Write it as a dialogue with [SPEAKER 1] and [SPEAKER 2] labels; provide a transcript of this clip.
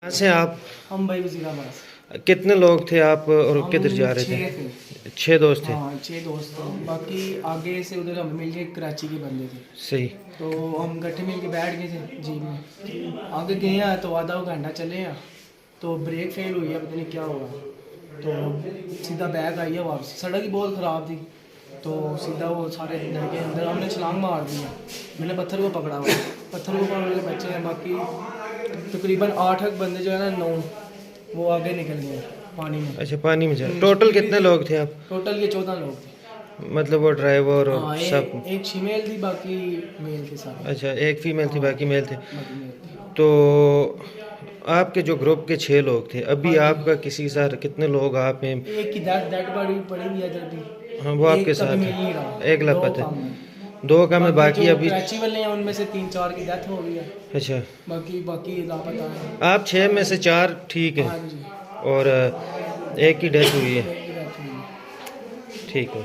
[SPEAKER 1] कहाँ से आप?
[SPEAKER 2] हम भाई वजीराबाद।
[SPEAKER 1] कितने लोग थे आप और किधर जा रहे थे? 6 दोस्त थे।
[SPEAKER 2] हाँ 6 दोस्त थे, बाकी आगे से उधर हम मिल गए, कराची के बंदे थे।
[SPEAKER 1] सही।
[SPEAKER 2] तो हम इकट्ठे मिल के बैठ गए थे जीप में। आगे गए हैं तो आधा घंटा चले हैं तो ब्रेक फेल हुई है, पता नहीं क्या हुआ। तो सीधा बैग आई है वापस, सड़क ही बहुत ख़राब थी। तो सीधा वो सारे लड़के अंदर, हमने छलांग मार दिया। मैंने पत्थर को पकड़ा हुआ, पत्थर को पकड़ के बच्चे हैं। बाकी तकरीबन 8 बंदे जो है ना, 9 वो आगे निकल गए पानी में।
[SPEAKER 1] अच्छा, पानी में जा। टोटल कितने लोग थे आप?
[SPEAKER 2] टोटल ये 14 लोग थे।
[SPEAKER 1] मतलब वो ड्राइवर और
[SPEAKER 2] हाँ,
[SPEAKER 1] सब?
[SPEAKER 2] एक फीमेल थी, बाकी मेल थे सारे।
[SPEAKER 1] अच्छा, एक फीमेल थी, बाकी मेल थे।
[SPEAKER 2] बाकी मेल थे।
[SPEAKER 1] तो आपके जो ग्रुप के 6 लोग थे, अभी
[SPEAKER 2] हाँ जी।
[SPEAKER 1] आपका किसी के साथ कितने लोग आप में?
[SPEAKER 2] एक की डेड बॉडी पड़ी हुई है इधर भी।
[SPEAKER 1] हाँ, वो आपके
[SPEAKER 2] एक
[SPEAKER 1] साथ
[SPEAKER 2] कभी मिल
[SPEAKER 1] है।
[SPEAKER 2] नहीं रहा।
[SPEAKER 1] एक लापता
[SPEAKER 2] काम
[SPEAKER 1] है।
[SPEAKER 2] में।
[SPEAKER 1] 2 का में बाकी
[SPEAKER 2] जो
[SPEAKER 1] अभी।
[SPEAKER 2] कराची वाले हैं उनमें से 3-4 की डेथ हो गई है।
[SPEAKER 1] अच्छा,
[SPEAKER 2] बाकी बाकी लापता है।
[SPEAKER 1] आप 6 में से 4 ठीक
[SPEAKER 2] हाँ
[SPEAKER 1] है
[SPEAKER 2] जी।
[SPEAKER 1] और एक की डेथ हुई है।
[SPEAKER 2] एक की डेथ हुई है।
[SPEAKER 1] ठीक है।